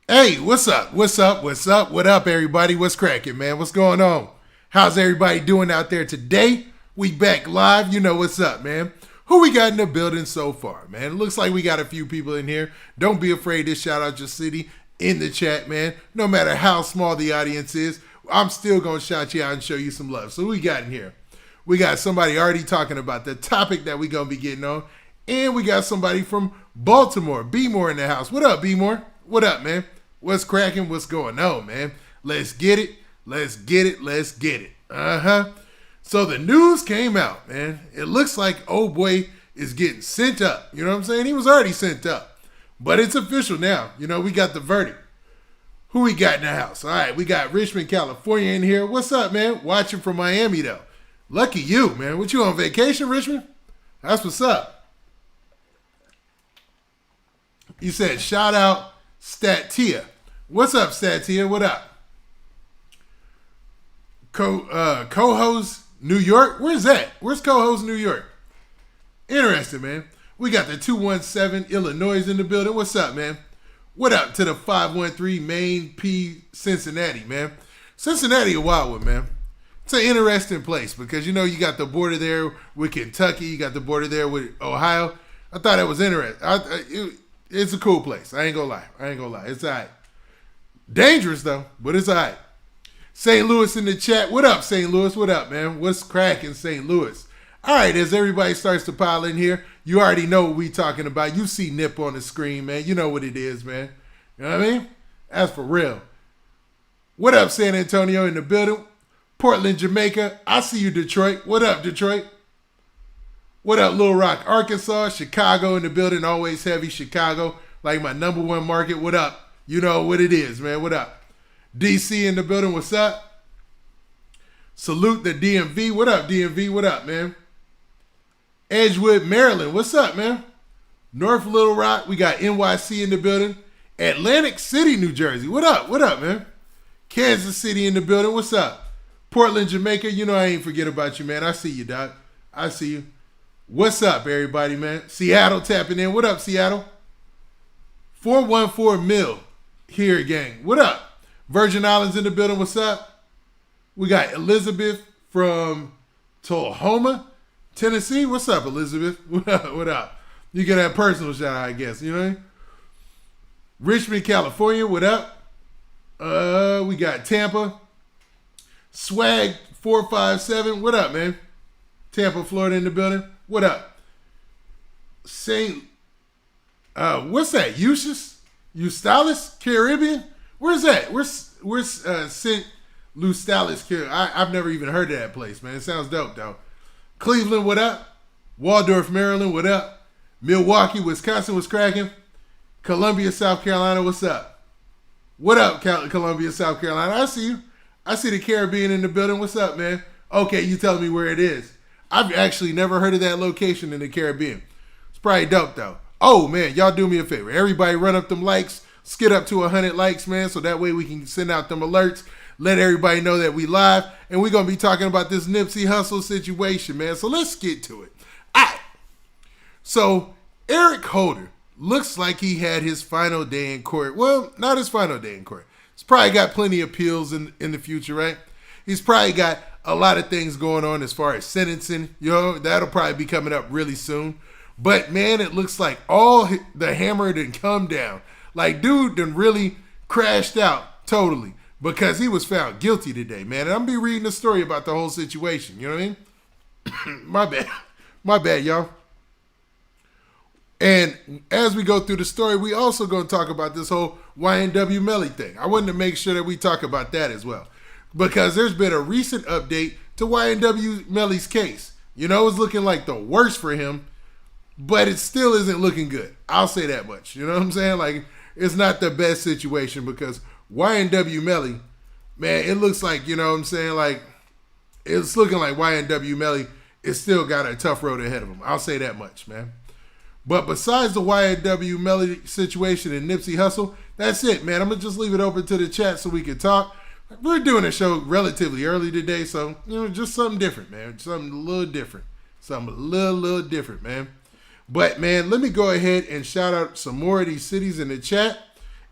Hey, what's up? What's up? What's up? What up, everybody? What's cracking, man? What's going on? How's everybody doing out there today? We back live. You know what's up, man. Who we got in the building so far, man? It looks like we got a few people in here. Don't be afraid to shout out your city in the chat, man. No matter how small the audience is, I'm still going to shout you out and show you some love. So who we got in here? We got somebody already talking about the topic that we going to be getting on. And we got somebody from Baltimore, B-More in the house. What up, B-More? What up, man? What's cracking? What's going on, man? Let's get it. Let's get it. Let's get it. Uh-huh. So the news came out, man. It looks like old boy is getting sent up. You know what I'm saying? He was already sent up. But it's official now. You know, we got the verdict. Who we got in the house? All right, we got Richmond, California in here. What's up, man? Watching from Miami, though. Lucky you, man. What, you on vacation, Richmond? That's what's up. You said shout out Statia. What's up, Statia? What up? Co-host New York? Where's that? Where's co-host New York? Interesting, man. We got the 217 Illinois in the building. What's up, man? What up to the 513 Main P Cincinnati, man? Cincinnati a wild one, man. It's an interesting place because, you know, you got the border there with Kentucky. You got the border there with Ohio. I thought that was interesting. It's a cool place. I ain't gonna lie. It's all right. Dangerous, though, but it's all right. St. Louis in the chat. What up, St. Louis? What up, man? What's cracking, St. Louis? All right, as everybody starts to pile in here, you already know what we talking about. You see Nip on the screen, man. You know what it is, man. You know what I mean? That's for real. What up, San Antonio in the building? Portland, Jamaica. I see you, Detroit. What up, Detroit? What up, Little Rock, Arkansas? Chicago in the building, always heavy. Chicago, like my number one market. What up? You know what it is, man. What up? DC in the building, what's up? Salute the DMV. What up, DMV? What up, man? Edgewood, Maryland. What's up, man? North Little Rock. We got NYC in the building. Atlantic City, New Jersey. What up? What up, man? Kansas City in the building. What's up? Portland, Jamaica. You know I ain't forget about you, man. I see you, Doc. I see you. What's up, everybody, man? Seattle tapping in. What up, Seattle? 414 Mill here, gang. What up? Virgin Islands in the building. What's up? We got Elizabeth from Tullahoma, Tennessee. What's up, Elizabeth? What up? What up? You get that personal shout out, I guess. You know what I mean? Richmond, California. What up? We got Tampa. Swag 457. What up, man? Tampa, Florida in the building. What up? What's that? Eustalis, Caribbean? Where's that? Where's St. Eustalis, Caribbean? I've never even heard of that place, man. It sounds dope, though. Cleveland, what up? Waldorf, Maryland, what up? Milwaukee, Wisconsin, what's cracking? Columbia, South Carolina, what's up? What up, Columbia, South Carolina? I see you. I see the Caribbean in the building. What's up, man? Okay, you telling me where it is. I've actually never heard of that location in the Caribbean. It's probably dope, though. Oh, man, y'all do me a favor. Everybody run up them likes. Let's get up to 100 likes, man, so that way we can send out them alerts, let everybody know that we live, and we're going to be talking about this Nipsey Hussle situation, man. So let's get to it. All right. So Eric Holder looks like he had his final day in court. Well, not his final day in court. He's probably got plenty of appeals in the future, right? He's probably got a lot of things going on as far as sentencing. You know, that'll probably be coming up really soon. But, man, it looks like all the hammer didn't come down. Like, dude done really crashed out totally because he was found guilty today, man. And I'm going to be reading the story about the whole situation. You know what I mean? My bad. My bad, y'all. And as we go through the story, we also going to talk about this whole YNW Melly thing. I wanted to make sure that we talk about that as well. Because there's been a recent update to YNW Melly's case. You know, it's looking like the worst for him, but it still isn't looking good. I'll say that much. You know what I'm saying? Like, it's not the best situation because YNW Melly, man, it looks like, you know what I'm saying? Like, it's looking like YNW Melly is still got a tough road ahead of him. I'll say that much, man. But besides the YNW Melly situation and Nipsey Hussle, that's it, man. I'm going to just leave it open to the chat so we can talk. We're doing a show relatively early today, so, you know, just something different, man. Something a little different. Something a little different, man. But, man, let me go ahead and shout out some more of these cities in the chat.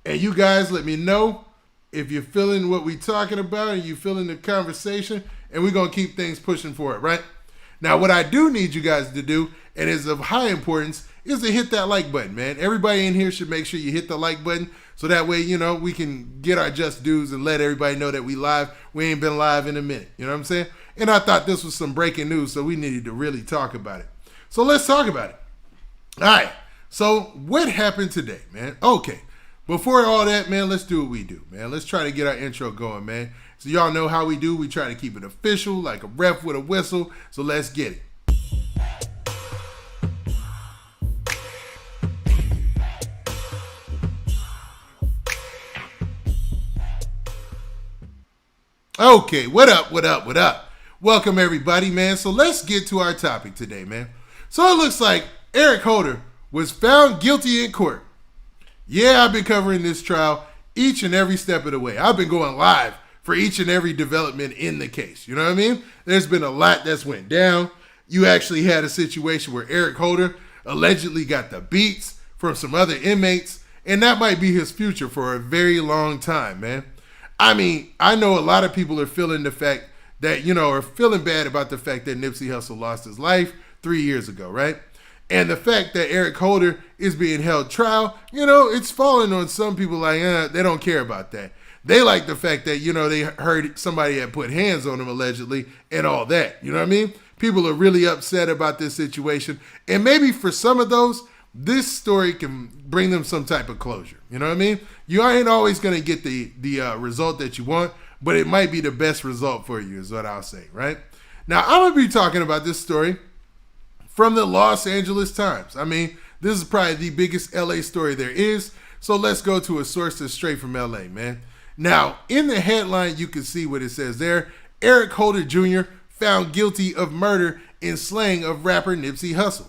And you guys let me know if you're feeling what we're talking about and you feeling the conversation, and we're going to keep things pushing for it, right? Now, what I do need you guys to do, and is of high importance, is to hit that like button, man. Everybody in here should make sure you hit the like button so that way, we can get our just dues and let everybody know that we live. We ain't been live in a minute, you know what I'm saying? And I thought this was some breaking news, so we needed to really talk about it. So let's talk about it. All right, so what happened today, man? Okay, before all that, man, let's do what we do, man. Let's try to get our intro going, man. So y'all know how we do. We try to keep it official, like a ref with a whistle. So let's get it. Okay, what up? Welcome everybody, man. So let's get to our topic today, man. So it looks like Eric Holder was found guilty in court. Yeah, I've been covering this trial each and every step of the way. I've been going live for each and every development in the case. You know what I mean? There's been a lot that's went down. You actually had a situation where Eric Holder allegedly got the beats from some other inmates, and that might be his future for a very long time, man. I mean, I know a lot of people are feeling the fact that, are feeling bad about the fact that Nipsey Hussle lost his life 3 years ago, right? And the fact that Eric Holder is being held trial, it's falling on some people like, they don't care about that. They like the fact that, they heard somebody had put hands on him allegedly and all that. You know what I mean? People are really upset about this situation. And maybe for some of those, this story can bring them some type of closure. You know what I mean? You ain't always going to get the result that you want, but it might be the best result for you is what I'll say, right? Now, I'm going to be talking about this story from the Los Angeles Times. I mean, this is probably the biggest LA story there is. So let's go to a source that's straight from LA, man. Now, in the headline, you can see what it says there. Eric Holder Jr. found guilty of murder in slaying of rapper Nipsey Hussle.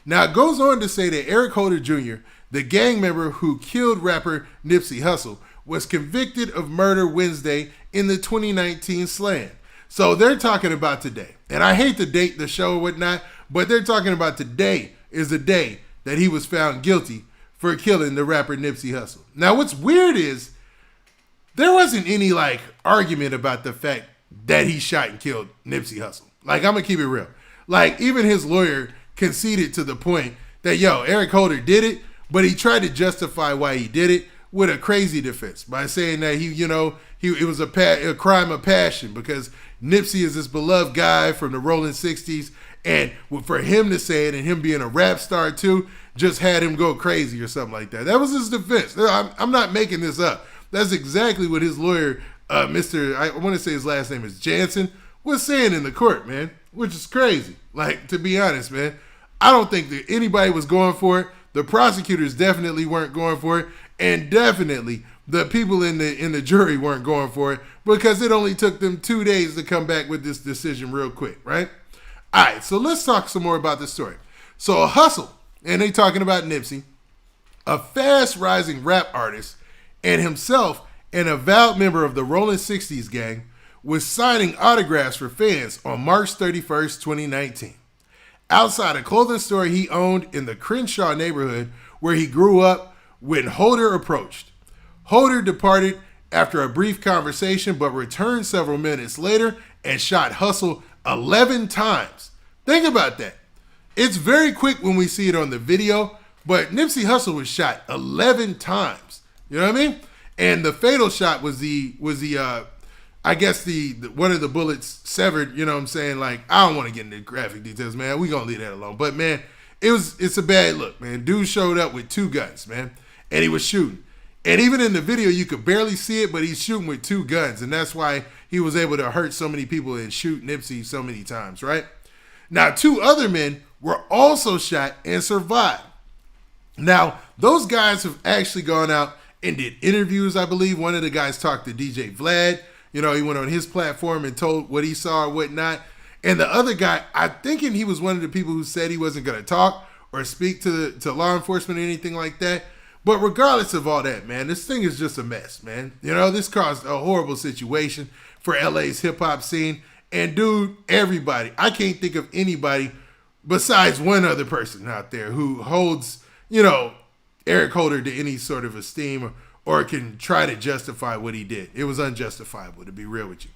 Now, it goes on to say that Eric Holder Jr., the gang member who killed rapper Nipsey Hussle, was convicted of murder Wednesday in the 2019 slaying. So they're talking about today. And I hate to date the show or whatnot, but they're talking about today is the day that he was found guilty for killing the rapper Nipsey Hussle. Now, what's weird is there wasn't any argument about the fact that he shot and killed Nipsey Hussle. I'm going to keep it real. Even his lawyer conceded to the point that, Eric Holder did it, but he tried to justify why he did it with a crazy defense by saying that it was a crime of passion because Nipsey is this beloved guy from the rolling 60s, and for him to say it and him being a rap star too just had him go crazy or something like that. That was his defense. I'm not making this up. That's exactly what his lawyer, I want to say his last name is Jansen, was saying in the court, man, which is crazy. To be honest, man, I don't think that anybody was going for it. The prosecutors definitely weren't going for it, and definitely the people in the jury weren't going for it because it only took them 2 days to come back with this decision real quick, right? All right, so let's talk some more about this story. So Hussle, and they talking about Nipsey, a fast-rising rap artist, and himself an avowed member of the Rolling 60s gang, was signing autographs for fans on March 31st, 2019. Outside a clothing store he owned in the Crenshaw neighborhood where he grew up when Holder approached. Holder departed after a brief conversation but returned several minutes later and shot Hussle 11 times. Think about that. It's very quick when we see it on the video, but Nipsey Hussle was shot 11 times. You know what I mean? And the fatal shot was I guess the one of the bullets severed, you know what I'm saying? I don't want to get into graphic details, man. We gonna leave that alone. But man, it's a bad look, man. Dude showed up with 2 guns, man. And he was shooting. And even in the video, you could barely see it, but he's shooting with 2 guns. And that's why he was able to hurt so many people and shoot Nipsey so many times, right? Now, 2 other men were also shot and survived. Now, those guys have actually gone out and did interviews, I believe. One of the guys talked to DJ Vlad. He went on his platform and told what he saw or whatnot. And the other guy, I'm thinking he was one of the people who said he wasn't going to talk or speak to law enforcement or anything like that. But regardless of all that, man, this thing is just a mess, man. This caused a horrible situation for LA's hip-hop scene. And, dude, everybody, I can't think of anybody besides one other person out there who holds, Eric Holder to any sort of esteem or can try to justify what he did. It was unjustifiable, to be real with you.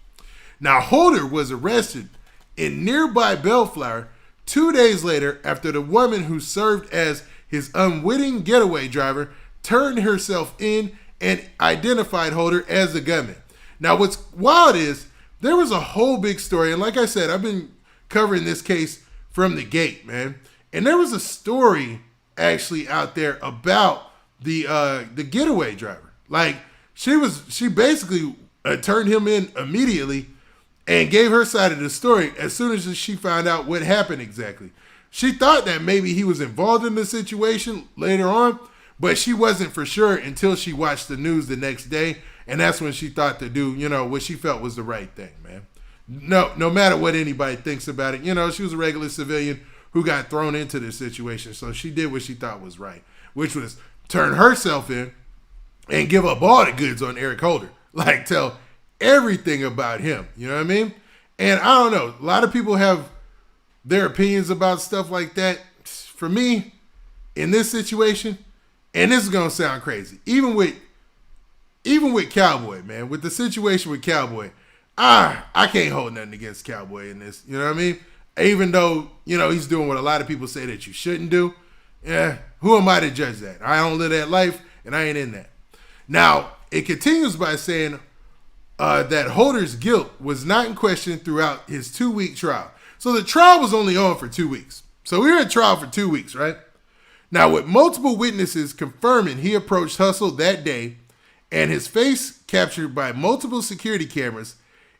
Now, Holder was arrested in nearby Bellflower 2 days later after the woman who served as his unwitting getaway driver turned herself in and identified Holder as the gunman. Now, what's wild is there was a whole big story, and like I said, I've been covering this case from the gate, man. And there was a story actually out there about the getaway driver. Like she basically turned him in immediately and gave her side of the story as soon as she found out what happened exactly. She thought that maybe he was involved in the situation later on, but she wasn't for sure until she watched the news the next day, and that's when she thought to do, what she felt was the right thing, man. No matter what anybody thinks about it, she was a regular civilian who got thrown into this situation, so she did what she thought was right, which was turn herself in and give up all the goods on Eric Holder, like tell everything about him, you know what I mean? And I don't know, a lot of people have their opinions about stuff like that. For me, in this situation, and this is gonna sound crazy, even with Cowboy, man, with the situation with Cowboy, I can't hold nothing against Cowboy in this, you know what I mean? Even though, he's doing what a lot of people say that you shouldn't do. Yeah, who am I to judge that? I don't live that life, and I ain't in that. Now, it continues by saying that Holder's guilt was not in question throughout his 2-week trial. So the trial was only on for 2 weeks. So we were at trial for 2 weeks, right? Now, with multiple witnesses confirming he approached Hussle that day and his face captured by multiple security cameras,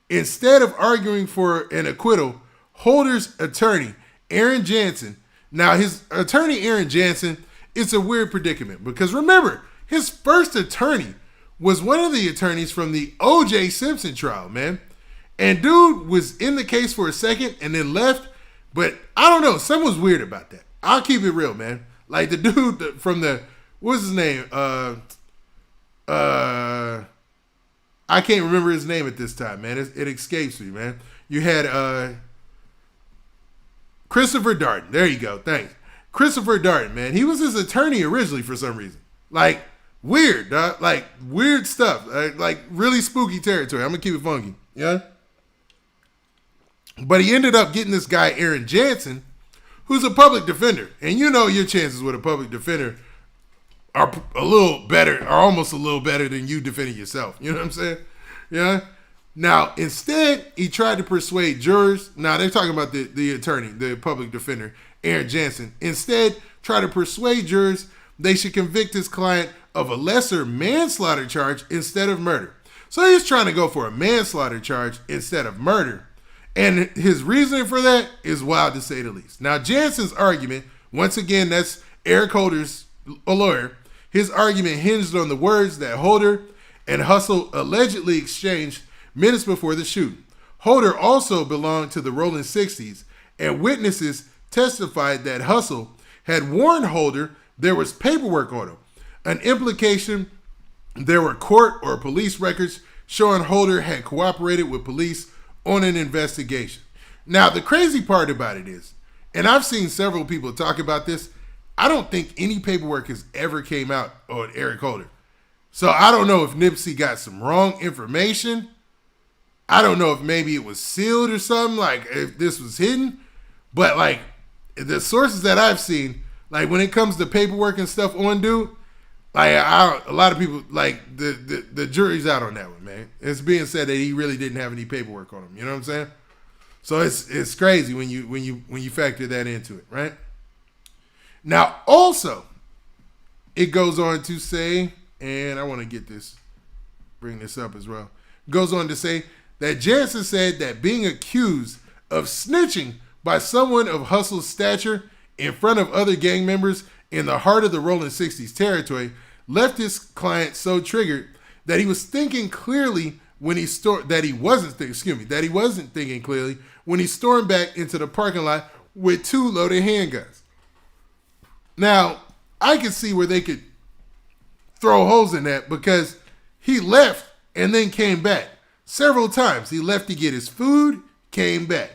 instead of arguing for an acquittal, Holder's attorney, Aaron Jansen. Now, his attorney, Aaron Jansen, is a weird predicament because remember, his first attorney was one of the attorneys from the O.J. Simpson trial, man. And dude was in the case for a second and then left, but I don't know, something was weird about that. I'll keep it real, man. Like the dude from what's his name? I can't remember his name at this time, man. It escapes me, man. You had Christopher Darden. There you go. Thanks. Christopher Darden, man. He was his attorney originally for some reason. Like, weird, dog. Like, weird stuff. Like really spooky territory. I'm going to keep it funky. Yeah? But he ended up getting this guy, Aaron Jansen, who's a public defender. And your chances with a public defender are a little better, are almost a little better than you defending yourself. You know what I'm saying? Yeah? Now, instead, he tried to persuade jurors. Now, they're talking about the attorney, the public defender, Aaron Jansen. Instead, try to persuade jurors they should convict his client of a lesser manslaughter charge instead of murder. So he's trying to go for a manslaughter charge instead of murder. And his reasoning for that is wild to say the least. Now, Jansen's argument, once again, that's Eric Holder's a lawyer. His argument hinged on the words that Holder and Hussle allegedly exchanged minutes before the shooting. Holder also belonged to the Rolling 60s, and witnesses testified that Hussle had warned Holder there was paperwork on him, an implication there were court or police records showing Holder had cooperated with police on an investigation. Now, the crazy part about it is, and I've seen several people talk about this, I don't think any paperwork has ever came out on Eric Holder. So I don't know if Nipsey got some wrong information. I don't know if maybe it was sealed or something, like if this was hidden. But like the sources that I've seen, like when it comes to paperwork and stuff on dude, like a lot of people, like the jury's out on that one, man. It's being said that he really didn't have any paperwork on him. You know what I'm saying? So it's crazy when you factor that into it, right? Now also, it goes on to say, and I want to bring this up as well. It goes on to say that Jansen said that being accused of snitching by someone of Hussle's stature in front of other gang members in the heart of the Rolling 60s territory left his client so triggered that he was thinking clearly when he wasn't thinking clearly when he stormed back into the parking lot with 2 loaded handguns. Now, I can see where they could throw holes in that because he left and then came back. Several times. He left to get his food, came back.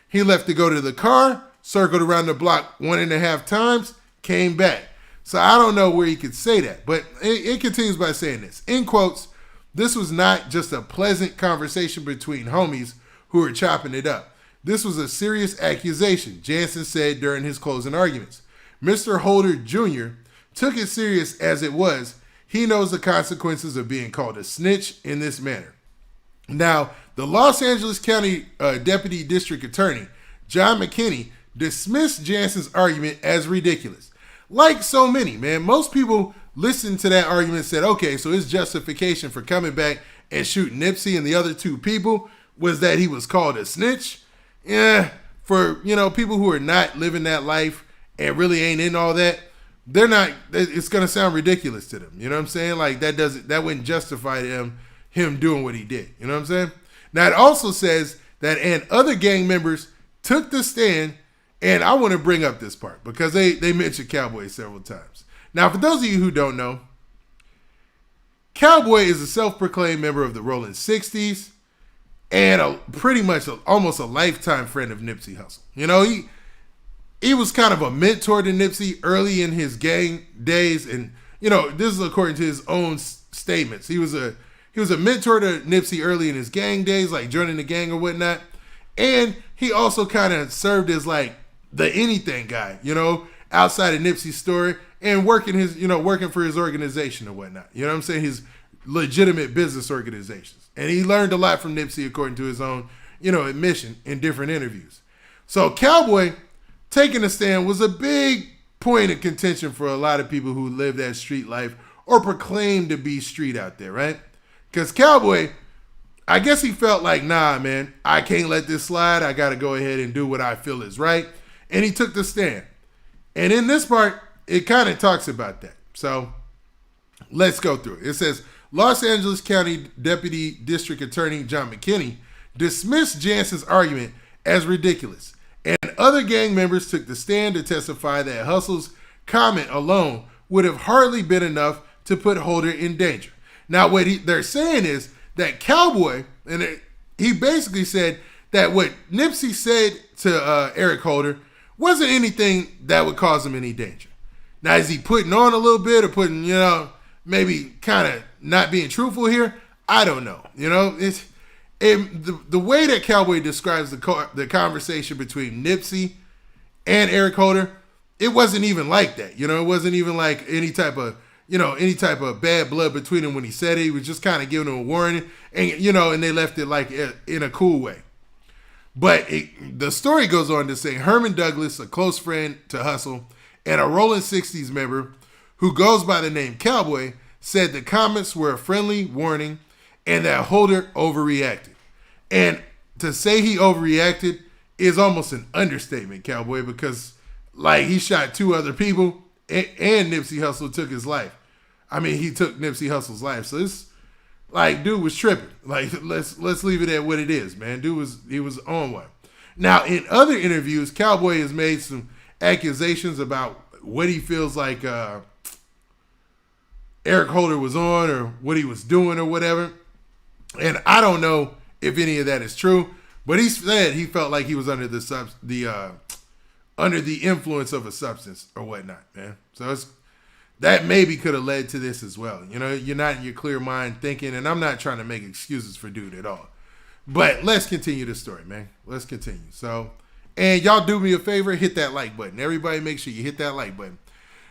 He left to go to the car, circled around the block 1.5 times, came back. So I don't know where he could say that. But it continues by saying this. In quotes, this was not just a pleasant conversation between homies who were chopping it up. This was a serious accusation, Jansen said during his closing arguments. Mr. Holder Jr. took it serious as it was. He knows the consequences of being called a snitch in this manner. Now, the Los Angeles County Deputy District Attorney, John McKinney, dismissed Jansen's argument as ridiculous. Like so many, man, most people listened to that argument and said, okay, so his justification for coming back and shooting Nipsey and the other two people was that he was called a snitch. Yeah, for, people who are not living that life and really ain't in all that, they're not, it's going to sound ridiculous to them. You know what I'm saying? Like that wouldn't justify him doing what he did. You know what I'm saying? Now it also says that and other gang members took the stand. And I want to bring up this part because they mentioned Cowboy several times. Now, for those of you who don't know, Cowboy is a self-proclaimed member of the Rolling 60s and pretty much almost a lifetime friend of Nipsey Hussle. He was kind of a mentor to Nipsey early in his gang days. And, this is according to his own statements. He was a mentor to Nipsey early in his gang days, like joining the gang or whatnot. And he also kind of served as like the anything guy, outside of Nipsey's story and working for his organization or whatnot. You know what I'm saying? His legitimate business organizations. And he learned a lot from Nipsey according to his own, admission in different interviews. So Cowboy taking a stand was a big point of contention for a lot of people who live that street life or proclaim to be street out there, right? Because Cowboy, I guess he felt like, nah, man, I can't let this slide. I got to go ahead and do what I feel is right. And he took the stand. And in this part, it kind of talks about that. So let's go through it. It says, Los Angeles County Deputy District Attorney John McKinney dismissed Jansen's argument as ridiculous. And other gang members took the stand to testify that Hussle's comment alone would have hardly been enough to put Holder in danger. Now, what they're saying is that Cowboy, he basically said that what Nipsey said to Eric Holder wasn't anything that would cause him any danger. Now, is he putting on a little bit or putting, maybe kind of not being truthful here? I don't know. The way that Cowboy describes the conversation between Nipsey and Eric Holder, it wasn't even like that. It wasn't even like any type of bad blood between them when he said it. He was just kind of giving them a warning, and and they left it like in a cool way. But the story goes on to say Herman Douglas, a close friend to Hussle, and a Rolling 60s member who goes by the name Cowboy, said the comments were a friendly warning and that Holder overreacted. And to say he overreacted is almost an understatement, Cowboy, because like he shot two other people and Nipsey Hussle took his life. I mean, he took Nipsey Hussle's life. So it's like, dude was tripping. Like, let's leave it at what it is, man. Dude was on one. Now, in other interviews, Cowboy has made some accusations about what he feels like Eric Holder was on or what he was doing or whatever. And I don't know if any of that is true, but he said he felt like he was under under the influence of a substance or whatnot, man. So that maybe could have led to this as well. You're not in your clear mind thinking, and I'm not trying to make excuses for dude at all. But let's continue the story, man. Let's continue. So, and y'all do me a favor, hit that like button. Everybody make sure you hit that like button.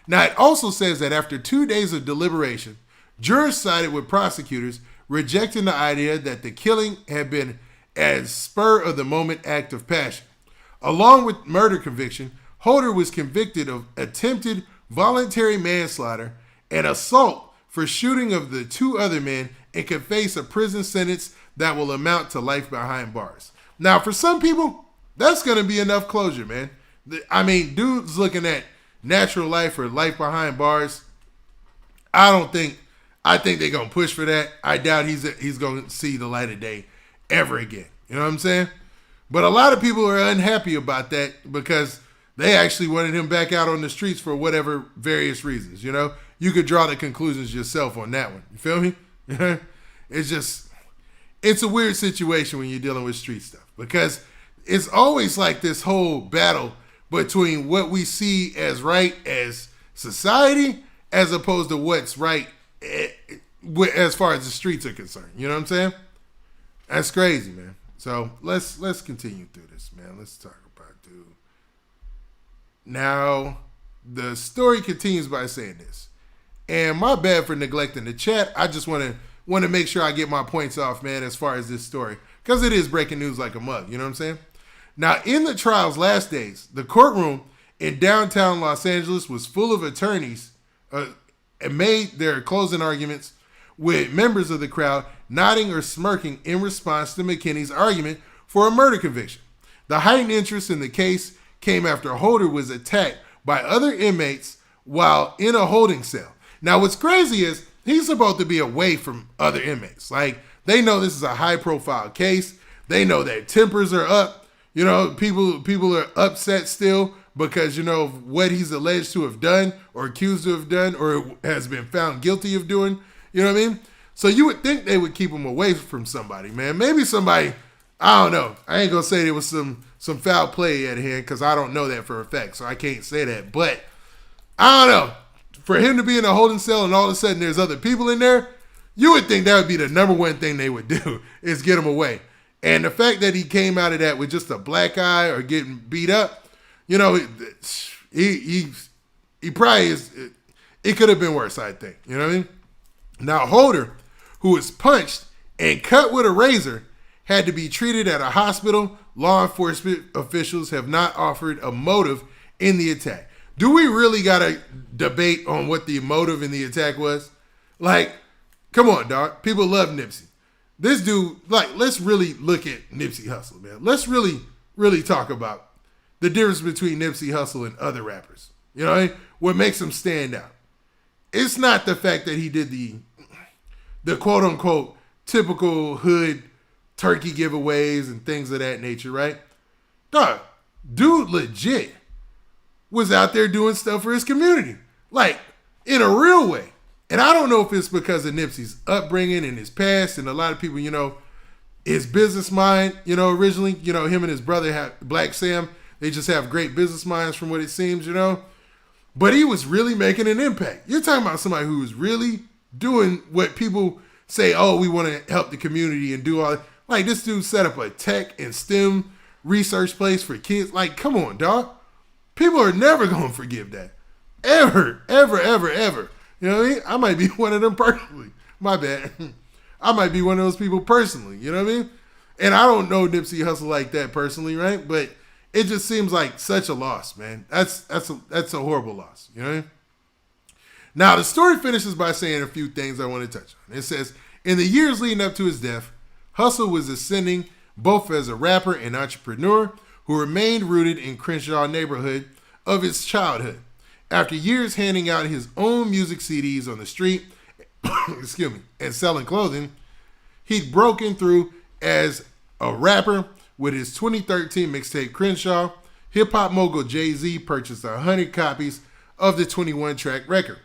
Now, it also says that after 2 days of deliberation, jurors sided with prosecutors, rejecting the idea that the killing had been a spur-of-the-moment act of passion. Along with murder conviction, Holder was convicted of attempted voluntary manslaughter and assault for shooting of the two other men and could face a prison sentence that will amount to life behind bars. Now, for some people, that's going to be enough closure, man. I mean, dudes looking at natural life or life behind bars, I think they're going to push for that. I doubt he's going to see the light of day ever again. You know what I'm saying? But a lot of people are unhappy about that because they actually wanted him back out on the streets for whatever various reasons. You could draw the conclusions yourself on that one. You feel me? It's a weird situation when you're dealing with street stuff because it's always like this whole battle between what we see as right as society as opposed to what's right as far as the streets are concerned. You know what I'm saying? That's crazy, man. So let's continue through this, man. Let's talk about dude. Now, the story continues by saying this. And my bad for neglecting the chat. I just want to make sure I get my points off, man, as far as this story. Because it is breaking news like a mug, you know what I'm saying? Now, in the trial's last days, the courtroom in downtown Los Angeles was full of attorneys and made their closing arguments with members of the crowd nodding or smirking in response to McKinney's argument for a murder conviction. The heightened interest in the case came after Holder was attacked by other inmates while in a holding cell. Now, what's crazy is he's supposed to be away from other inmates. Like, they know this is a high-profile case. They know that tempers are up. You know, people are upset still because, you know, of what he's alleged to have done or accused to have done or has been found guilty of doing. You know what I mean? So you would think they would keep him away from somebody, man. Maybe somebody, I don't know. I ain't going to say there was some foul play at hand because I don't know that for a fact, so I can't say that. But I don't know. For him to be in a holding cell and all of a sudden there's other people in there, you would think that would be the number one thing they would do is get him away. And the fact that he came out of that with just a black eye or getting beat up, you know, he probably is. It could have been worse, I think. You know what I mean? Now, Holder, who was punched and cut with a razor, had to be treated at a hospital. Law enforcement officials have not offered a motive in the attack. Do we really got to debate on what the motive in the attack was? Like, come on, dog. People love Nipsey. This dude, like, let's really look at Nipsey Hussle, man. Let's really, really talk about the difference between Nipsey Hussle and other rappers. You know what I mean? What makes him stand out. It's not the fact that he did the quote-unquote typical hood turkey giveaways and things of that nature, right? Dog, dude legit was out there doing stuff for his community. Like, in a real way. And I don't know if it's because of Nipsey's upbringing and his past, and a lot of people, you know, his business mind, you know, originally, you know, him and his brother, Black Sam, they just have great business minds from what it seems, you know. But he was really making an impact. You're talking about somebody who was really doing what people say, oh, we want to help the community and do all that. Like, this dude set up a tech and STEM research place for kids. Like, come on, dog. People are never going to forgive that. Ever, ever, ever, ever. You know what I mean? I might be one of them personally. My bad. I might be one of those people personally. You know what I mean? And I don't know Nipsey Hussle like that personally, right? But it just seems like such a loss, man. That's a horrible loss. You know what I mean? Now, the story finishes by saying a few things I want to touch on. It says, in the years leading up to his death, Hussle was ascending both as a rapper and entrepreneur who remained rooted in Crenshaw neighborhood of his childhood. After years handing out his own music CDs on the street, excuse me, and selling clothing, he'd broken through as a rapper with his 2013 mixtape Crenshaw. Hip-hop mogul Jay-Z purchased 100 copies of the 21-track record,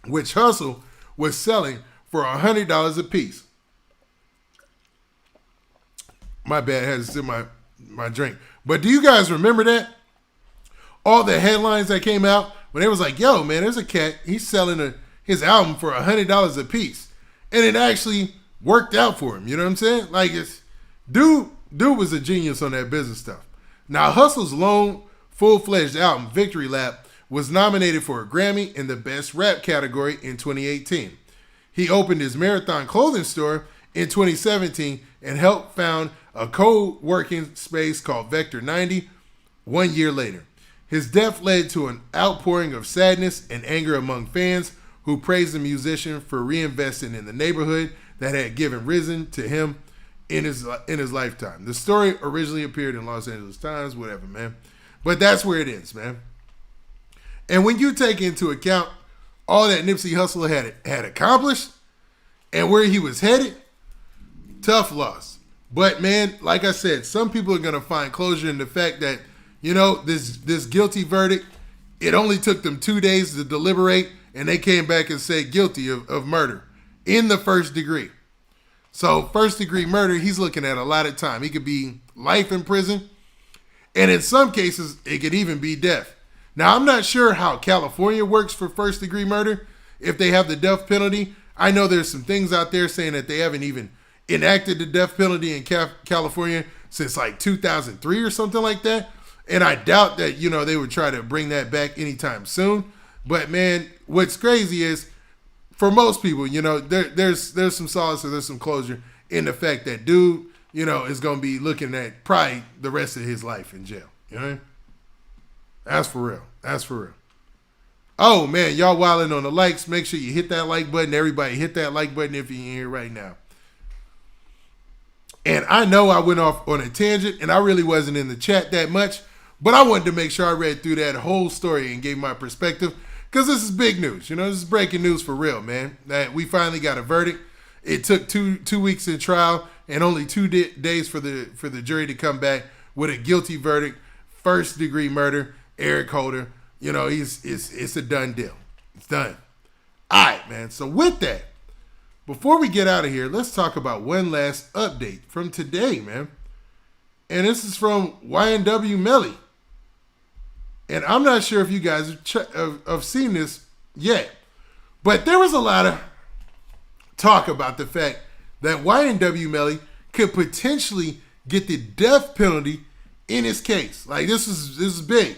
which Hussle was selling for $100 a piece. My bad, I had to sip my drink. But do you guys remember that? All the headlines that came out when they was like, yo, man, there's a cat, he's selling his album for $100 a piece. And it actually worked out for him, you know what I'm saying? Like, dude was a genius on that business stuff. Now, Hussle's lone, full-fledged album, Victory Lap, was nominated for a Grammy in the Best Rap category in 2018. He opened his Marathon clothing store in 2017 and helped found a co-working space called Vector 90 1 year later. His death led to an outpouring of sadness and anger among fans who praised the musician for reinvesting in the neighborhood that had given risen to him in his lifetime. The story originally appeared in Los Angeles Times, whatever, man. But that's where it ends, man. And when you take into account all that Nipsey Hussle had accomplished and where he was headed, tough loss. But, man, like I said, some people are going to find closure in the fact that, you know, this guilty verdict, it only took them 2 days to deliberate, and they came back and said guilty of murder in the first degree. So first degree murder, he's looking at a lot of time. He could be life in prison, and in some cases, it could even be death. Now, I'm not sure how California works for first-degree murder, if they have the death penalty. I know there's some things out there saying that they haven't even enacted the death penalty in California since like 2003 or something like that. And I doubt that, they would try to bring that back anytime soon. But, man, what's crazy is, for most people, there's some solace or there's some closure in the fact that dude, is going to be looking at probably the rest of his life in jail. You know what I mean? That's for real. That's for real. Oh, man, y'all wilding on the likes. Make sure you hit that like button. Everybody hit that like button if you're in here right now. And I know I went off on a tangent, and I really wasn't in the chat that much, but I wanted to make sure I read through that whole story and gave my perspective, because this is big news. This is breaking news for real, man. That we finally got a verdict. It took two weeks in trial and only 2 days for the jury to come back with a guilty verdict. First degree murder, Eric Holder. It's a done deal. It's done. All right, man. So with that, before we get out of here, let's talk about one last update from today, man. And this is from YNW Melly. And I'm not sure if you guys have seen this yet, but there was a lot of talk about the fact that YNW Melly could potentially get the death penalty in his case. Like, this is big.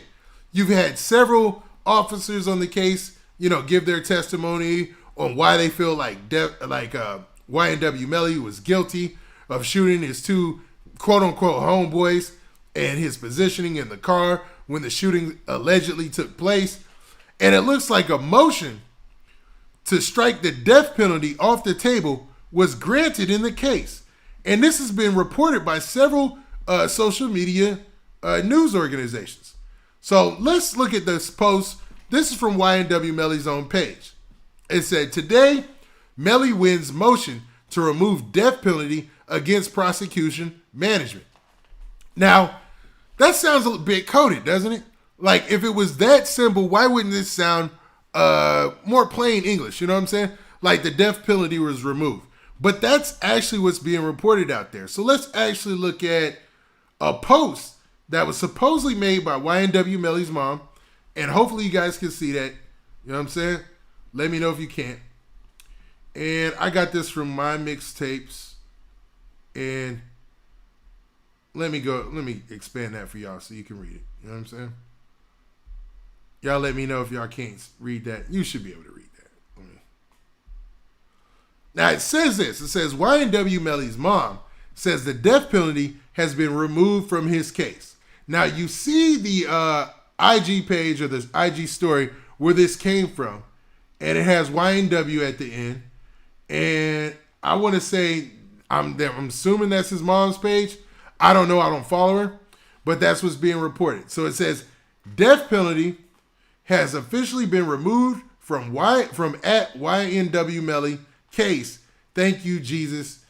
You've had several officers on the case, give their testimony on why they feel like YNW Melly was guilty of shooting his 2 quote-unquote homeboys and his positioning in the car when the shooting allegedly took place. And it looks like a motion to strike the death penalty off the table was granted in the case. And this has been reported by several social media news organizations. So let's look at this post. This is from YNW Melly's own page. It said, today, Melly wins motion to remove death penalty against prosecution management. Now, that sounds a bit coded, doesn't it? Like, if it was that simple, why wouldn't this sound more plain English? You know what I'm saying? Like, the death penalty was removed. But that's actually what's being reported out there. So let's actually look at a post that was supposedly made by YNW Melly's mom. And hopefully you guys can see that. You know what I'm saying? Let me know if you can't. And I got this from my mixtapes. And let me expand that for y'all so you can read it. You know what I'm saying? Y'all let me know if y'all can't read that. You should be able to read that. Now it says this. It says YNW Melly's mom says the death penalty has been removed from his case. Now you see the IG page or the IG story where this came from. And it has YNW at the end. And I want to say, I'm assuming that's his mom's page. I don't know. I don't follow her. But that's what's being reported. So it says, death penalty has officially been removed from at YNW Melly case. Thank you, Jesus.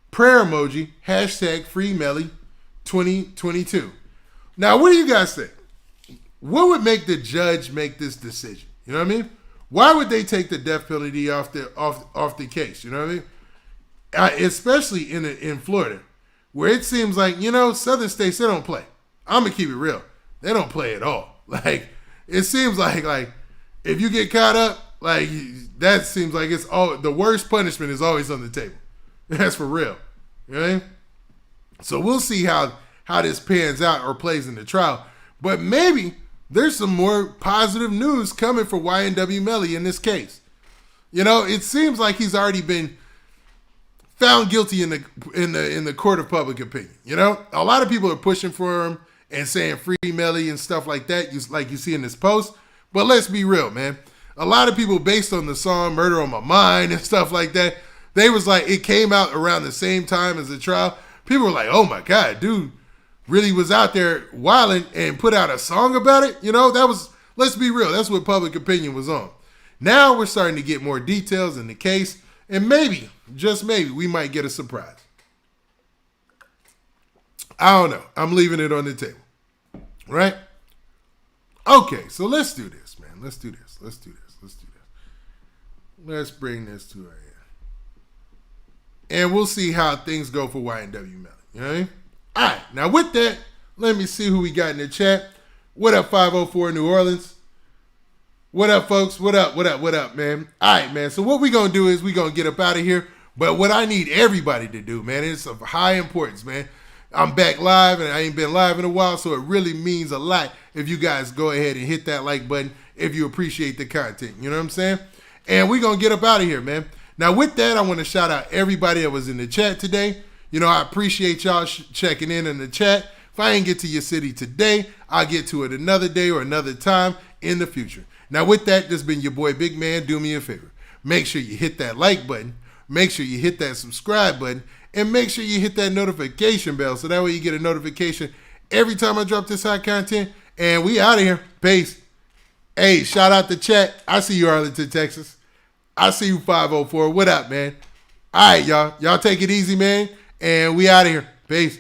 Prayer emoji. Hashtag free Melly 2022. Now, what do you guys think? What would make the judge make this decision? You know what I mean? Why would they take the death penalty off the case? You know what I mean? Especially in Florida, where it seems like, southern states, they don't play. I'm going to keep it real. They don't play at all. Like, it seems like if you get caught up, like, that seems like it's all the worst punishment is always on the table. That's for real. You know what I mean? So we'll see how this pans out or plays in the trial. But maybe there's some more positive news coming for YNW Melly in this case. It seems like he's already been found guilty in the court of public opinion. A lot of people are pushing for him and saying free Melly and stuff like that, like you see in this post. But let's be real, man. A lot of people, based on the song Murder on My Mind and stuff like that, they was like, it came out around the same time as the trial. People were like, oh my God, dude really was out there wilding and put out a song about it. That was, let's be real, that's what public opinion was on. Now we're starting to get more details in the case, and maybe, just maybe, we might get a surprise. I don't know. I'm leaving it on the table. Right? Okay, so let's do this, man. Let's do this. Let's bring this to our end. And we'll see how things go for YNW Melly. You know what I mean? All right, now with that, let me see who we got in the chat. What up, 504 New Orleans? What up, folks? What up, man? All right, man. So what we going to do is we going to get up out of here. But what I need everybody to do, man, it's of high importance, man. I'm back live, and I ain't been live in a while, so it really means a lot if you guys go ahead and hit that like button if you appreciate the content. You know what I'm saying? And we're going to get up out of here, man. Now, with that, I want to shout out everybody that was in the chat today. You know, I appreciate y'all checking in the chat. If I ain't get to your city today, I'll get to it another day or another time in the future. Now, with that, this has been your boy Big Man. Do me a favor. Make sure you hit that like button. Make sure you hit that subscribe button. And make sure you hit that notification bell so that way you get a notification every time I drop this hot content. And we out of here. Peace. Hey, shout out the chat. I see you, Arlington, Texas. I see you, 504. What up, man? All right, y'all. Y'all take it easy, man. And we out of here. Peace.